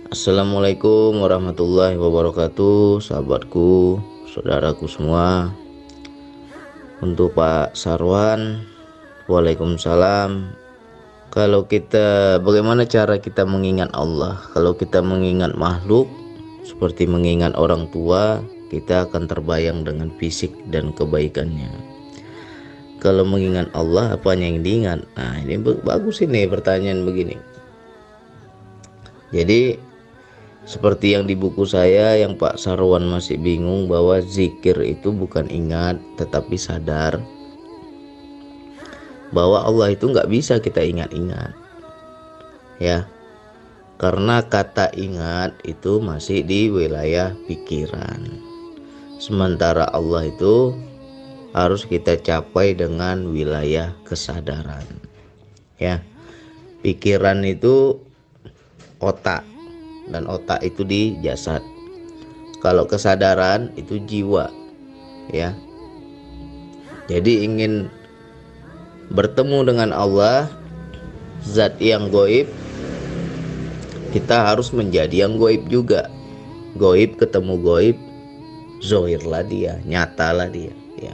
Assalamualaikum warahmatullahi wabarakatuh, sahabatku, saudaraku semua. Untuk Pak Sarwan, Waalaikumsalam. Bagaimana cara kita mengingat Allah? Kalau kita mengingat makhluk, seperti mengingat orang tua, kita akan terbayang dengan fisik dan kebaikannya. Kalau mengingat Allah, apanya yang diingat? Nah, ini bagus ini pertanyaan begini. Jadi seperti yang di buku saya, yang Pak Sarwan masih bingung bahwa zikir itu bukan ingat tetapi sadar bahwa Allah itu nggak bisa kita ingat-ingat, ya, karena kata ingat itu masih di wilayah pikiran, sementara Allah itu harus kita capai dengan wilayah kesadaran, ya. Pikiran itu otak, dan otak itu di jasad. Kalau kesadaran itu jiwa, ya. Jadi ingin bertemu dengan Allah, zat yang goib, kita harus menjadi yang goib juga. Goib ketemu goib, zohirlah dia, nyatalah dia, ya.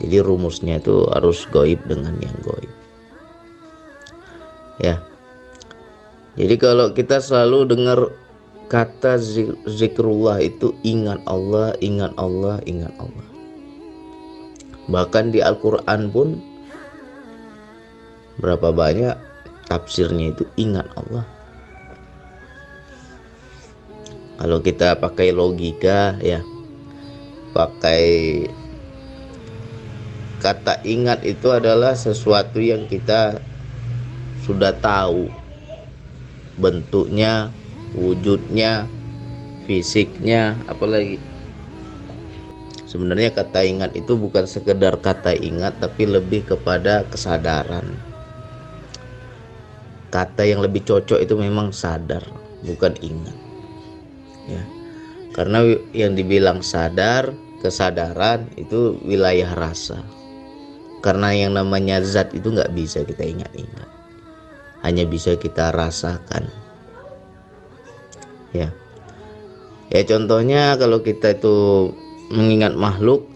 Jadi rumusnya itu harus goib dengan yang goib, ya. Jadi kalau kita selalu dengar kata zikrullah itu ingat Allah, ingat Allah, ingat Allah. Bahkan di Al-Quran pun berapa banyak tafsirnya itu ingat Allah. Kalau kita pakai logika, ya, pakai kata ingat itu adalah sesuatu yang kita sudah tahu bentuknya, wujudnya, fisiknya, apalagi. Sebenarnya kata ingat itu bukan sekedar kata ingat, tapi lebih kepada kesadaran. Kata yang lebih cocok itu memang sadar, bukan ingat, ya. Karena yang dibilang sadar, kesadaran itu wilayah rasa. Karena yang namanya zat itu nggak bisa kita ingat-ingat, hanya bisa kita rasakan, ya. Ya contohnya kalau kita itu mengingat makhluk,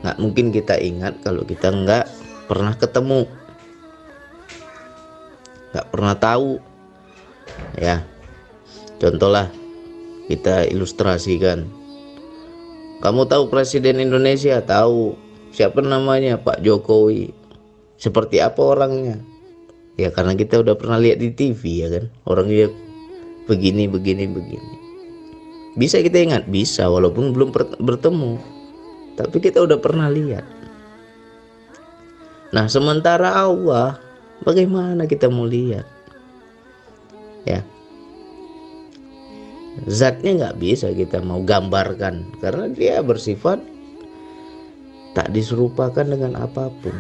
nggak mungkin kita ingat kalau kita nggak pernah ketemu, nggak pernah tahu, ya. Contohlah kita ilustrasikan, kamu tahu Presiden Indonesia? Tahu. Siapa namanya? Pak Jokowi. Seperti apa orangnya? Ya karena kita udah pernah lihat di TV, ya kan, orangnya begini begini begini. Bisa kita ingat? Bisa, walaupun belum bertemu, tapi kita udah pernah lihat. Nah sementara Allah, bagaimana kita mau lihat, ya. Zatnya nggak bisa kita mau gambarkan, karena dia bersifat tak diserupakan dengan apapun.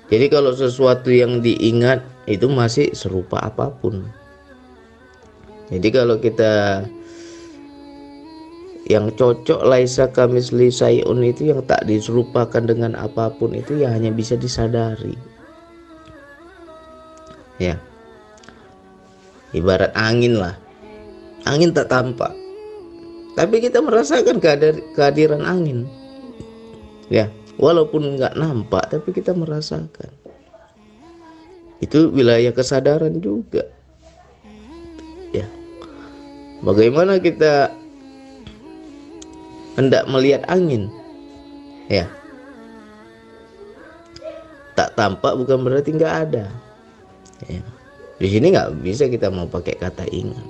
Jadi kalau sesuatu yang diingat itu masih serupa apapun. Jadi kalau kita yang cocok laisa kamisli syai'un itu yang tak diserupakan dengan apapun, itu ya hanya bisa disadari, ya. Ibarat angin lah, angin tak tampak, tapi kita merasakan kehadiran angin, ya, walaupun nggak nampak tapi kita merasakan. Itu wilayah kesadaran juga, ya. Bagaimana kita hendak melihat angin, ya, tak tampak bukan berarti nggak ada, ya. Di sini nggak bisa kita mau pakai kata ingat,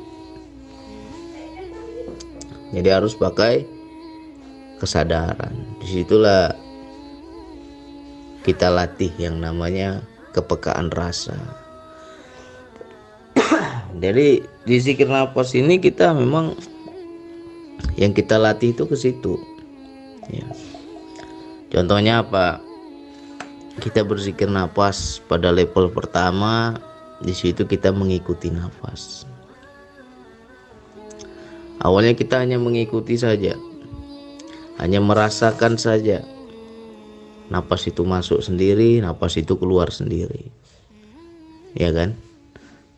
jadi harus pakai kesadaran. Disitulah kita latih yang namanya kepekaan rasa. Jadi di zikir nafas ini kita memang yang kita latih itu ke situ, ya. Contohnya apa? Kita berzikir nafas pada level pertama, di situ kita mengikuti nafas. Awalnya kita hanya mengikuti saja, hanya merasakan saja. Napas itu masuk sendiri, napas itu keluar sendiri, ya kan?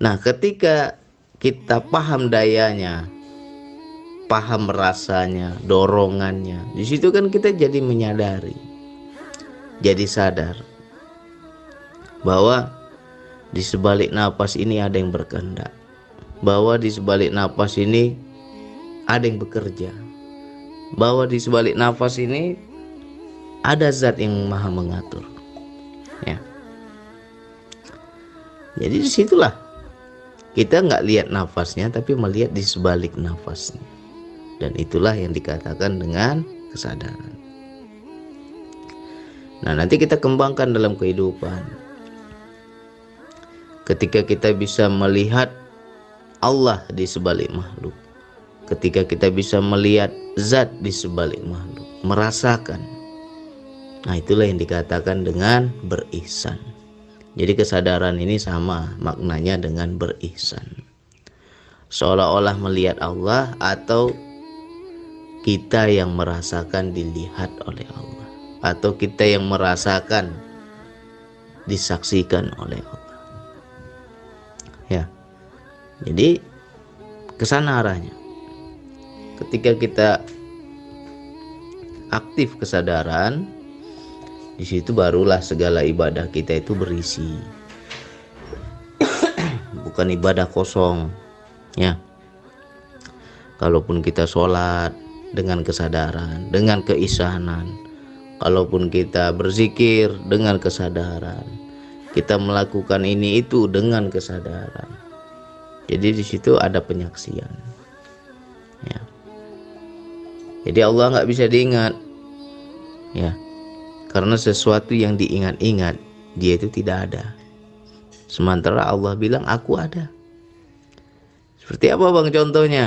Nah, ketika kita paham dayanya, paham rasanya, dorongannya, di situ kan kita jadi menyadari, jadi sadar bahwa di sebalik napas ini ada yang berkehendak, bahwa di sebalik napas ini ada yang bekerja, bahwa di sebalik nafas ini ada zat yang maha mengatur, ya. Jadi disitulah kita nggak lihat nafasnya, tapi melihat di sebalik nafasnya, dan itulah yang dikatakan dengan kesadaran. Nah, nanti kita kembangkan dalam kehidupan. Ketika kita bisa melihat Allah di sebalik makhluk, ketika kita bisa melihat zat di sebalik makhluk, merasakan, nah itulah yang dikatakan dengan berihsan. Jadi kesadaran ini sama maknanya dengan berihsan, seolah-olah melihat Allah atau kita yang merasakan dilihat oleh Allah, atau kita yang merasakan disaksikan oleh Allah, ya. Jadi kesana arahnya. Ketika kita aktif kesadaran, di situ barulah segala ibadah kita itu berisi, bukan ibadah kosong, ya. Kalaupun kita sholat dengan kesadaran, dengan keihsanan, kalaupun kita berzikir dengan kesadaran, kita melakukan ini itu dengan kesadaran. Jadi di situ ada penyaksian, ya. Jadi Allah nggak bisa diingat, ya, karena sesuatu yang diingat-ingat dia itu tidak ada. Sementara Allah bilang aku ada. Seperti apa bang contohnya?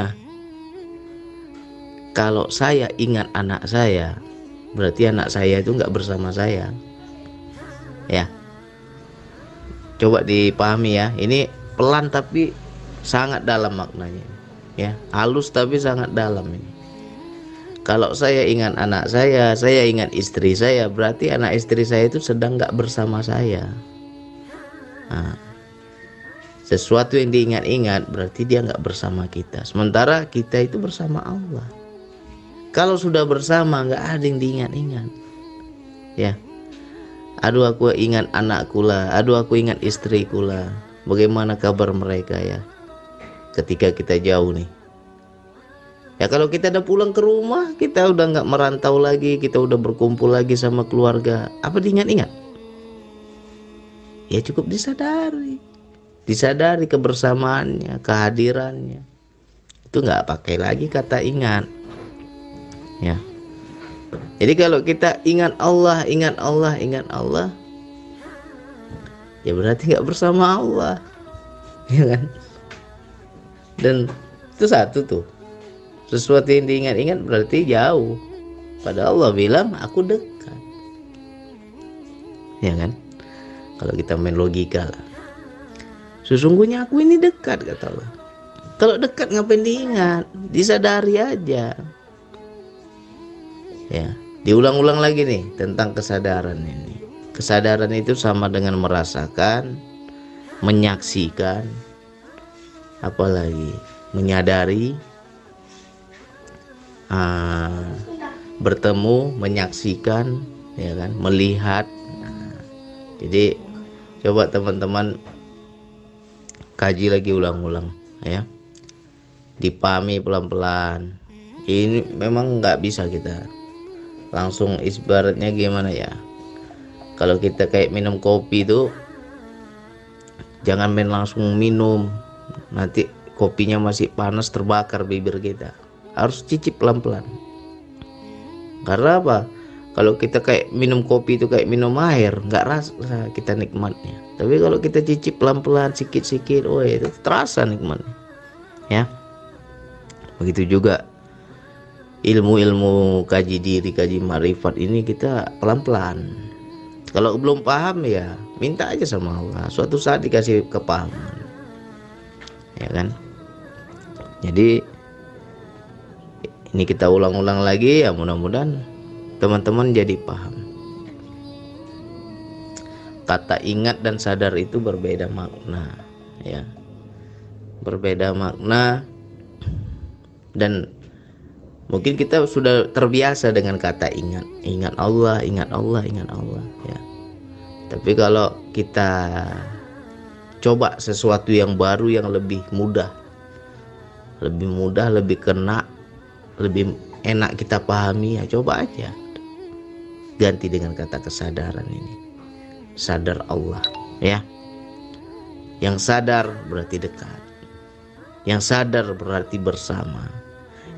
Kalau saya ingat anak saya, berarti anak saya itu nggak bersama saya, ya. Coba dipahami ya, ini pelan tapi sangat dalam maknanya, ya, halus tapi sangat dalam ini. Kalau saya ingat anak saya ingat istri saya, berarti anak istri saya itu sedang nggak bersama saya. Nah, sesuatu yang diingat-ingat berarti dia nggak bersama kita, sementara kita itu bersama Allah. Kalau sudah bersama nggak ada yang diingat-ingat, ya. Aduh aku ingat anakku lah, aduh aku ingat istriku lah. Bagaimana kabar mereka ya ketika kita jauh nih? Ya kalau kita udah pulang ke rumah, kita udah nggak merantau lagi, kita udah berkumpul lagi sama keluarga, apa diingat-ingat? Ya cukup disadari, disadari kebersamaannya, kehadirannya. Itu nggak pakai lagi kata ingat, ya. Jadi kalau kita ingat Allah, ingat Allah, ingat Allah, ya berarti nggak bersama Allah, ya kan? Dan itu satu tuh, sesuatu yang diingat-ingat berarti jauh. Padahal Allah bilang aku dekat, ya kan? Kalau kita main logika lah, sesungguhnya aku ini dekat kata Allah. Kalau dekat ngapain diingat? Disadari aja, ya. Diulang-ulang lagi nih tentang kesadaran ini. Kesadaran itu sama dengan merasakan, menyaksikan, apalagi menyadari, bertemu, menyaksikan, ya kan, melihat. Nah, jadi coba teman-teman kaji lagi ulang-ulang, ya, dipahami pelan-pelan. Ini memang nggak bisa kita langsung, ibaratnya gimana ya, kalau kita kayak minum kopi itu jangan main langsung minum, nanti kopinya masih panas terbakar bibir kita, harus cicip pelan-pelan. Karena apa? Kalau kita kayak minum kopi itu kayak minum air, nggak rasa kita nikmatnya. Tapi kalau kita cicip pelan-pelan, sikit-sikit, oh itu terasa nikmatnya, ya. Begitu juga ilmu-ilmu kaji diri, kaji marifat ini kita pelan-pelan. Kalau belum paham ya minta aja sama Allah, suatu saat dikasih kepahaman, ya kan. Jadi ini kita ulang-ulang lagi, ya mudah-mudahan teman-teman jadi paham. Kata ingat dan sadar itu berbeda makna, ya. berbeda makna, dan mungkin kita sudah terbiasa dengan kata ingat Allah, ingat Allah, ingat Allah ya. Tapi kalau kita coba sesuatu yang baru, yang lebih mudah, lebih kena, lebih enak kita pahami, ya coba aja ganti dengan kata kesadaran ini. Sadar Allah ya. Yang sadar berarti dekat, yang sadar berarti bersama,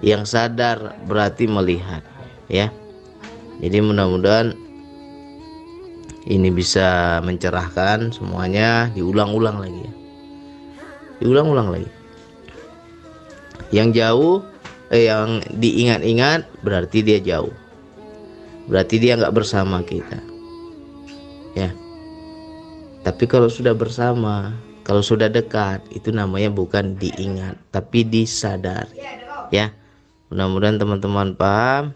yang sadar berarti melihat ya. Jadi mudah-mudahan ini bisa mencerahkan semuanya. Diulang-ulang lagi ya, diulang-ulang lagi. Yang jauh yang diingat-ingat berarti dia jauh, berarti dia nggak bersama kita ya. Tapi kalau sudah bersama, kalau sudah dekat, itu namanya bukan diingat tapi disadari ya. Mudah-mudahan teman-teman paham.